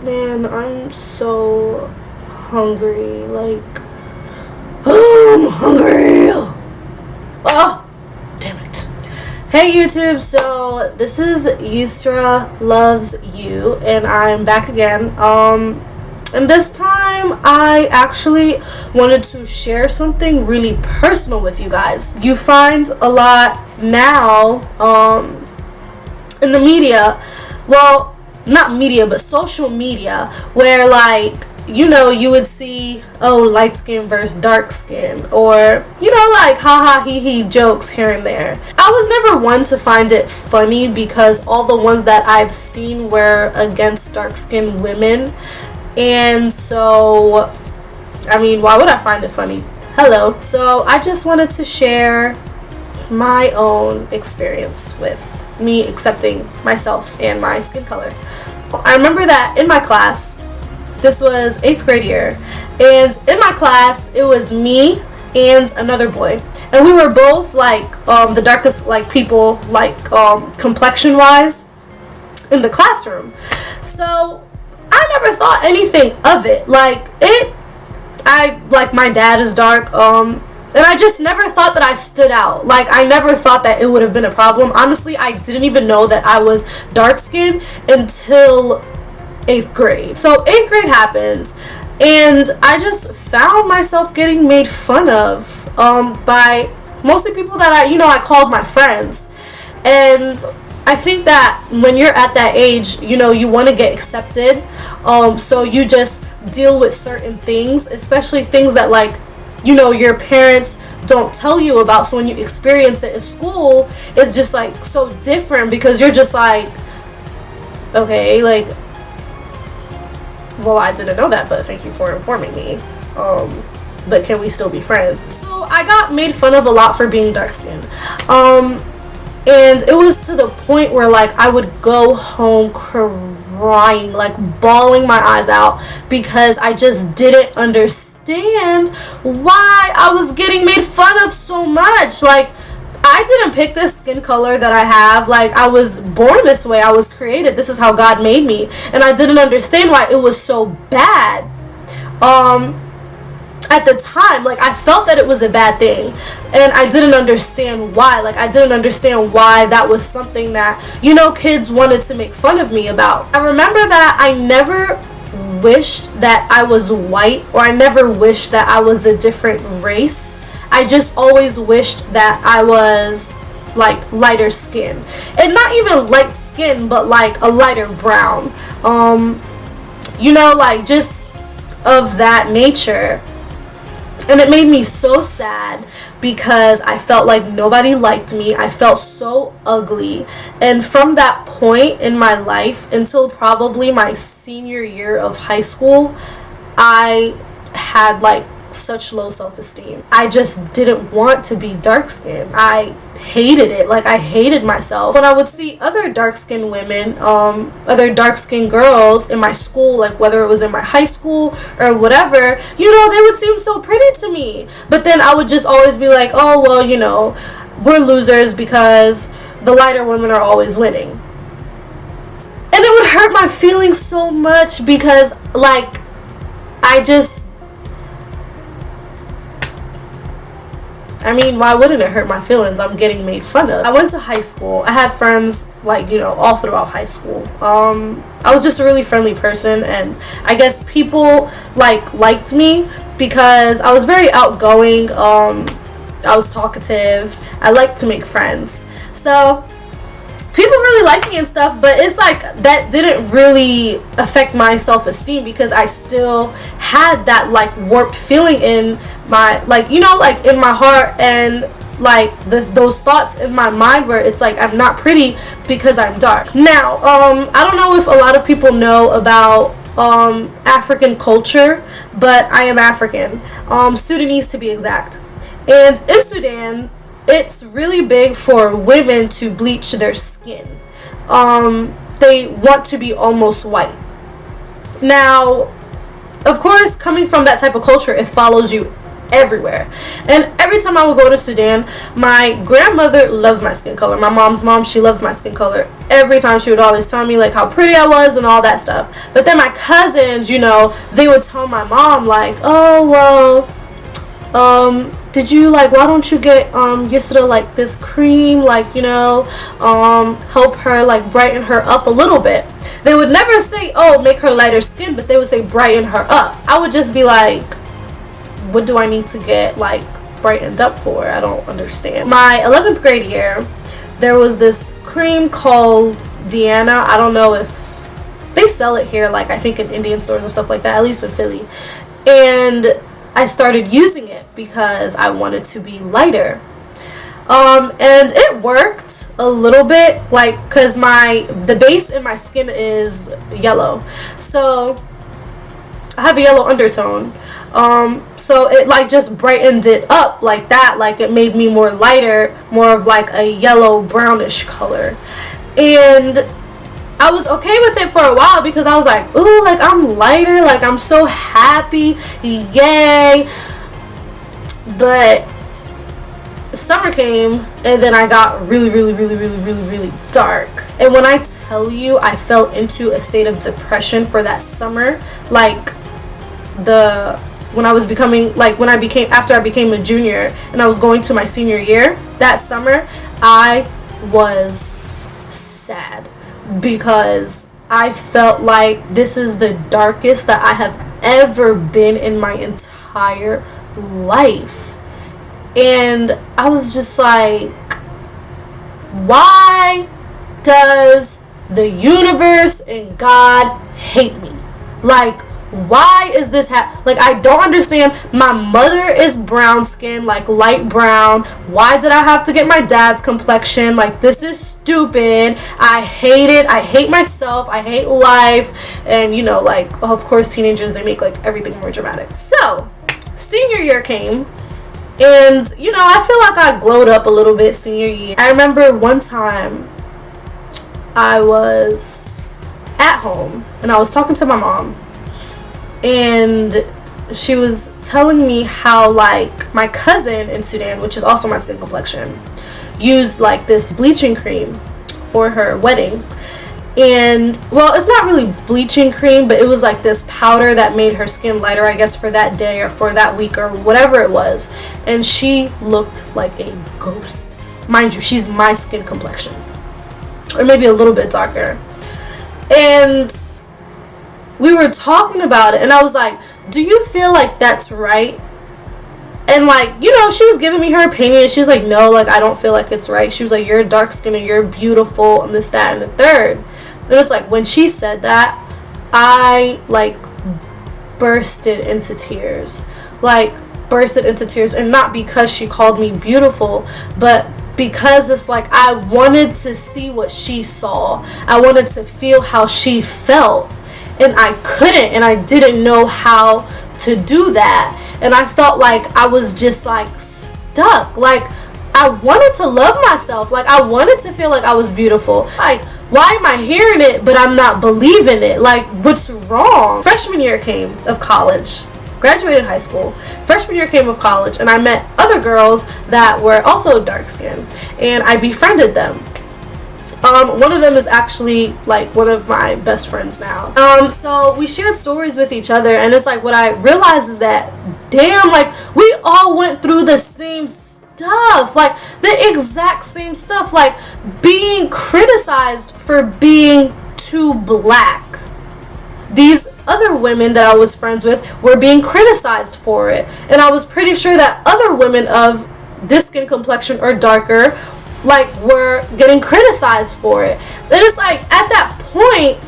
Man, I'm so hungry. Like, I'm hungry. Oh, damn it. Hey YouTube, so this is Yusra Loves You, and I'm back again. And this time I actually wanted to share something really personal with you guys. You find a lot now, in the media, well, not media, but social media, where like, you know, you would see, oh, light skin versus dark skin, or, you know, like haha hee hee jokes here and there. I was never one to find it funny because all the ones that I've seen were against dark skinned women, and so, I mean, why would I find it funny? Hello. So I just wanted to share my own experience with me accepting myself and my skin color. I remember that in my class, this was 8th grade year, and in my class it was me and another boy, and we were both like the darkest like people, like complexion wise, in the classroom. So I never thought anything of it. Like my dad is dark, and I just never thought that I stood out. Like, I never thought that it would have been a problem. Honestly, I didn't even know that I was dark-skinned until 8th grade. So 8th grade happened, and I just found myself getting made fun of by mostly people that I called my friends. And I think that when you're at that age, you know, you want to get accepted. So you just deal with certain things, especially things that, like, you know, your parents don't tell you about. So when you experience it at school, it's just like so different, because you're just like, okay, like, well, I didn't know that, but thank you for informing me. But can we still be friends? So I got made fun of a lot for being dark skinned. And it was to the point where, like, I would go home crying, like bawling my eyes out, because I just didn't understand why I was getting made fun of so much. Like, I didn't pick this skin color that I have. Like, I was born this way. I was created. This is how God made me. And I didn't understand why it was so bad. At the time, like, I felt that it was a bad thing, and I didn't understand why. Like, I didn't understand why that was something that, you know, kids wanted to make fun of me about. I remember that I never wished that I was white, or I never wished that I was a different race. I just always wished that I was like lighter skin, and not even light skin, but like a lighter brown, you know, like just of that nature. And it made me so sad, because I felt like nobody liked me. I felt so ugly. And from that point in my life until probably my senior year of high school, I had like such low self-esteem. I just didn't want to be dark-skinned. I hated it. Like, I hated myself. When I would see other dark-skinned women, other dark-skinned girls in my school, like whether it was in my high school or whatever, you know, they would seem so pretty to me. But then I would just always be like, oh, well, you know, we're losers because the lighter women are always winning. And it would hurt my feelings so much, because, like, I mean, why wouldn't it hurt my feelings? I'm getting made fun of. I went to high school. I had friends, like, you know, all throughout high school. I was just a really friendly person, and I guess people, like, liked me because I was very outgoing. I was talkative. I liked to make friends. So people really liked me and stuff, but it's like that didn't really affect my self-esteem, because I still had that like warped feeling in my, like, you know, like in my heart, and like those thoughts in my mind where it's like I'm not pretty because I'm dark. Now, I don't know if a lot of people know about African culture, but I am African, Sudanese to be exact. And in Sudan, it's really big for women to bleach their skin. They want to be almost white. Now, of course, coming from that type of culture, it follows you everywhere. And every time I would go to Sudan, my grandmother loves my skin color. My mom's mom, she loves my skin color. Every time she would always tell me like how pretty I was and all that stuff. But then my cousins, you know, they would tell my mom like, oh well, did you like, why don't you get Yusra like this cream, like, you know, help her like brighten her up a little bit. They would never say, oh, make her lighter skin, but they would say brighten her up. I would just be like, what do I need to get like brightened up for? I don't understand. My 11th grade year, there was this cream called Diana. I don't know if they sell it here, like I think in Indian stores and stuff like that, at least in Philly. And I started using it because I wanted to be lighter. And it worked a little bit, like, cause the base in my skin is yellow, so I have a yellow undertone. So it like just brightened it up like that, like it made me more lighter, more of like a yellow brownish color. And I was okay with it for a while because I was like, ooh, like I'm lighter, like I'm so happy, yay. But summer came and then I got really dark. And when I tell you I fell into a state of depression for that summer, like after I became a junior and I was going to my senior year, that summer I was sad because I felt like this is the darkest that I have ever been in my entire life. And I was just like, why does the universe and God hate me? Like, why is this like, I don't understand. My mother is brown skin, like light brown. Why did I have to get my dad's complexion? Like, this is stupid. I hate it. I hate myself. I hate life. And you know, like, of course teenagers, they make like everything more dramatic. So senior year came, and you know, I feel like I glowed up a little bit senior year. I remember one time I was at home and I was talking to my mom, and she was telling me how like my cousin in Sudan, which is also my skin complexion, used like this bleaching cream for her wedding. And well, it's not really bleaching cream, but it was like this powder that made her skin lighter, I guess, for that day or for that week or whatever it was. And she looked like a ghost. Mind you, she's my skin complexion, or maybe a little bit darker. And we were talking about it, and I was like, do you feel like that's right? And like, you know, she was giving me her opinion. She was like, no, like I don't feel like it's right. She was like, you're dark skinned and you're beautiful and this, that, and the third. And it's like, when she said that, I like bursted into tears. And not because she called me beautiful, but because it's like I wanted to see what she saw. I wanted to feel how she felt, and I couldn't, and I didn't know how to do that. And I felt like I was just like stuck. Like, I wanted to love myself. Like, I wanted to feel like I was beautiful. Like, why am I hearing it but I'm not believing it? Like, what's wrong? Freshman year came of college. Graduated high school. Freshman year came of college, and I met other girls that were also dark skinned, and I befriended them. One of them is actually like one of my best friends now. So we shared stories with each other, and it's like, what I realized is that, damn, like we all went through the same stuff, like the exact same stuff, like being criticized for being too black. These other women that I was friends with were being criticized for it, and I was pretty sure that other women of this skin complexion or darker, like, were getting criticized for it. And it's like, at that point,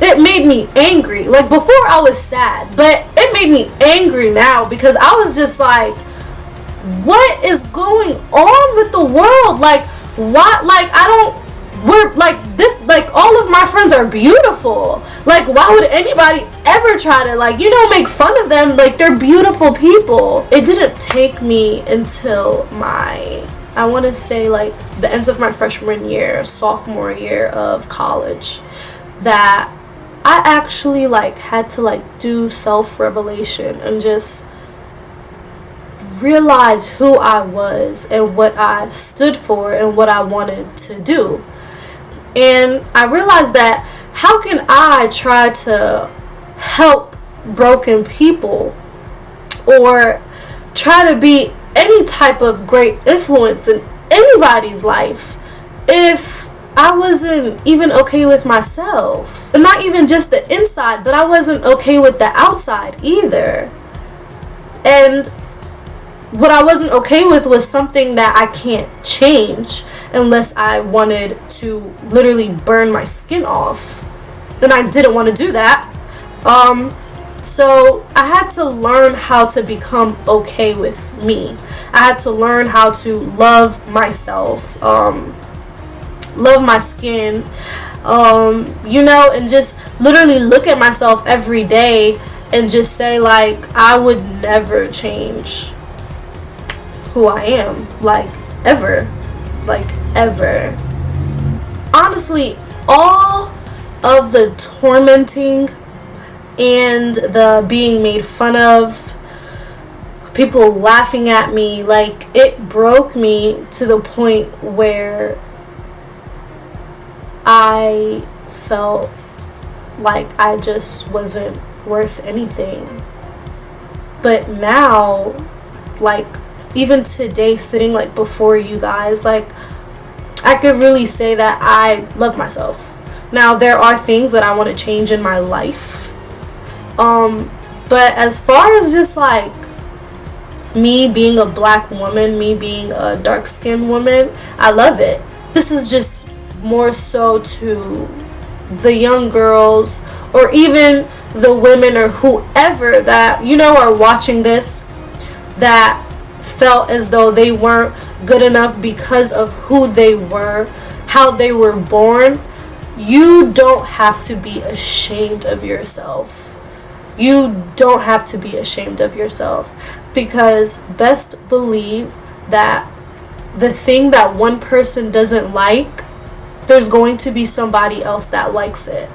it made me angry. Like, before I was sad, but it made me angry now, because I was just like, what is going on with the world? Like, what? Like, we're like this, like all of my friends are beautiful. Like, why would anybody ever try to, like, you know, make fun of them? Like, they're beautiful people. It didn't take me until I want to say like the ends of my freshman year, sophomore year of college, that I actually like had to like do self-revelation and just realize who I was and what I stood for and what I wanted to do. And I realized that how can I try to help broken people or try to be any type of great influence in anybody's life if I wasn't even okay with myself? And not even just the inside, but I wasn't okay with the outside either. And what I wasn't okay with was something that I can't change unless I wanted to literally burn my skin off. And I didn't want to do that. So I had to learn how to become okay with me. I had to learn how to love myself, love my skin, and just literally look at myself every day and just say, like, I would never change who I am, like, ever. Honestly, all of the tormenting and the being made fun of, people laughing at me, like, it broke me to the point where I felt like I just wasn't worth anything. But now, like, even today, sitting like before you guys, like, I could really say that I love myself. Now, there are things that I want to change in my life, but as far as just like me being a black woman, me being a dark-skinned woman, I love it. This is just more so to the young girls, or even the women or whoever that, are watching this, that felt as though they weren't good enough because of who they were, how they were born. You don't have to be ashamed of yourself. You don't have to be ashamed of yourself, because best believe that the thing that one person doesn't like, there's going to be somebody else that likes it.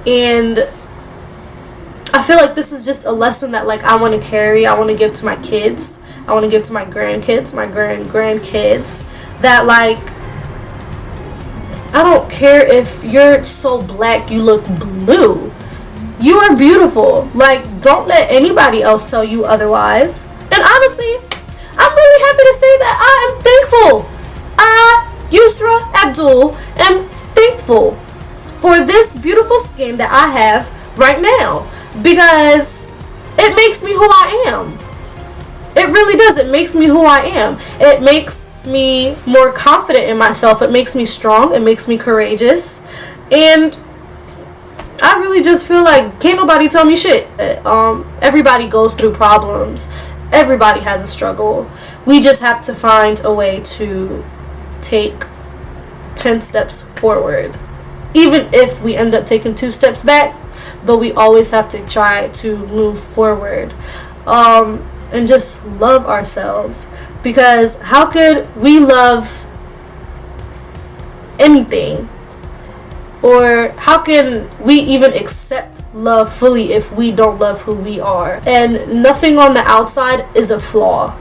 And I feel like this is just a lesson that, like, I want to carry, I want to give to my kids, I want to give to my grandkids, my grandkids, that, like, I don't care if you're so black you look blue. You are beautiful. Like, don't let anybody else tell you otherwise. And honestly, I'm really happy to say that I am thankful. Yusra Abdul, am thankful for this beautiful skin that I have right now, because it makes me who I am. It really does. It makes me who I am. It makes me more confident in myself. It makes me strong. It makes me courageous. And I really just feel like can't nobody tell me shit. Everybody goes through problems. Everybody has a struggle. We just have to find a way to take 10 steps forward. Even if we end up taking 2 steps back, but we always have to try to move forward. And just love ourselves. Because how could we love anything? Or how can we even accept love fully if we don't love who we are? And nothing on the outside is a flaw.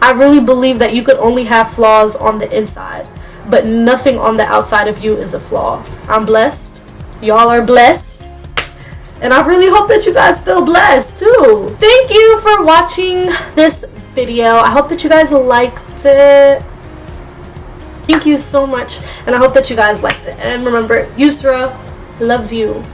I really believe that you could only have flaws on the inside, but nothing on the outside of you is a flaw. I'm blessed. Y'all are blessed. And I really hope that you guys feel blessed too. Thank you for watching this video. I hope that you guys liked it. Thank you so much, and I hope that you guys liked it. And remember, Yusra loves you.